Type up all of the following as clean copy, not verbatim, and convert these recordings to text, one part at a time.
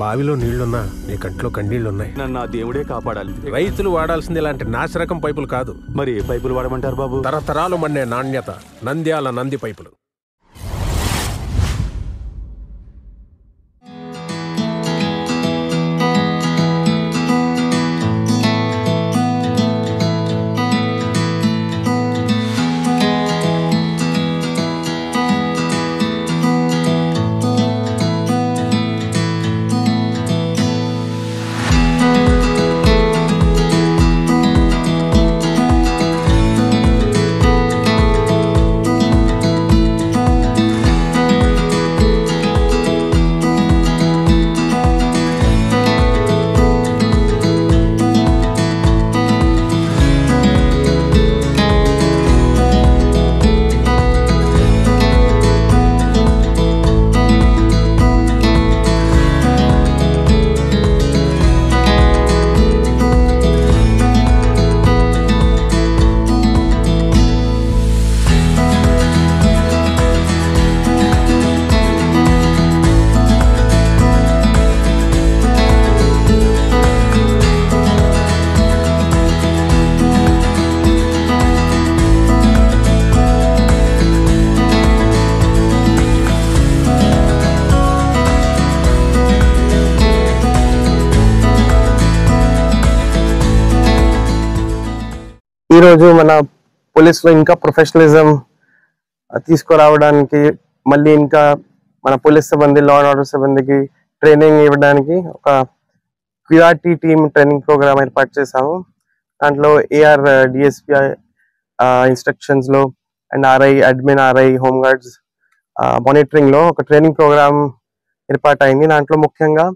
బావిలో నీళ్లున్నా నీ కంట్లో కన్నీళ్లున్నాయి. నన్ను ఆ దేవుడే కాపాడాలి. రైతులు వాడాల్సింది ఇలాంటి నాసిరకం పైపులు కాదు. మరి ఏ పైపులు వాడమంటారు బాబు? తరతరాలు మన్నే నాణ్యత నంద్యాల నంది పైపులు. ఈ రోజు మన పోలీస్ లో ఇంకా ప్రొఫెషనలిజం తీసుకురావడానికి, మళ్ళీ ఇంకా మన పోలీస్ సిబ్బంది, లా అండ్ ఆర్డర్ సిబ్బందికి ట్రైనింగ్ ఇవ్వడానికి ఒక క్యూఆర్టీ టీమ్ ట్రైనింగ్ ప్రోగ్రామ్ ఏర్పాటు చేశాము. దాంట్లో ఏఆర్ డిఎస్పి ఇన్స్ట్రక్షన్స్ లో and RI admin, RI, home guards monitoring లో ఒక ట్రైనింగ్ ప్రోగ్రామ్ ఏర్పాటు అయింది. దాంట్లో ముఖ్యంగా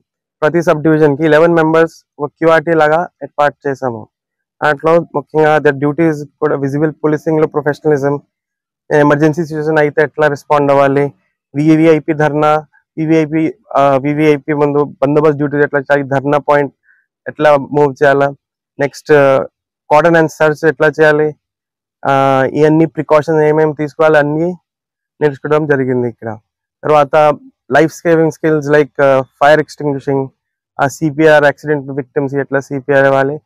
ప్రతి సబ్ డివిజన్ కి 11 మెంబర్స్ ఒక క్యూఆర్టీ లాగా ఏర్పాటు చేశాము. దాంట్లో ముఖ్యంగా దర్ డ్యూటీస్ కూడా విజిబుల్ పోలీసింగ్ లో ప్రొఫెషనలిజం, ఎమర్జెన్సీ సిచ్యువేషన్ అయితే ఎట్లా రెస్పాండ్ అవ్వాలి, వివిఐపి ధర్నా, వివిఐపి ముందు బందోబస్తు డ్యూటీస్ ఎట్లా చేయాలి, ధర్నా పాయింట్ ఎట్లా మూవ్ చేయాలా, నెక్స్ట్ కార్డన్ అండ్ సర్చ్ ఎట్లా చేయాలి, ఇవన్నీ ప్రికాషన్స్ ఏమేమి తీసుకోవాలి అన్ని నేర్చుకోవడం జరిగింది ఇక్కడ. తర్వాత life saving skills like fire extinguishing, CPR, accident victims ఎట్లా సిపిఆర్ ఇవ్వాలి,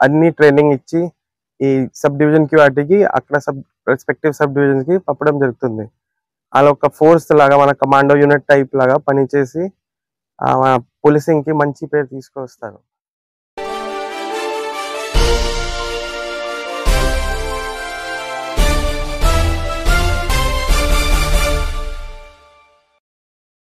అన్ని ట్రైనింగ్ ఇచ్చి ఈ సబ్ డివిజన్ క్యూఆర్టీకి అక్కడ రెస్పెక్టివ్ సబ్ డివిజన్స్ కి పంపడం జరుగుతుంది. అలా ఒక ఫోర్స్ లాగా మన కమాండో యూనిట్ టైప్ లాగా పనిచేసి మన పోలీసింగ్ కి మంచి పేరు తీసుకొస్తారు.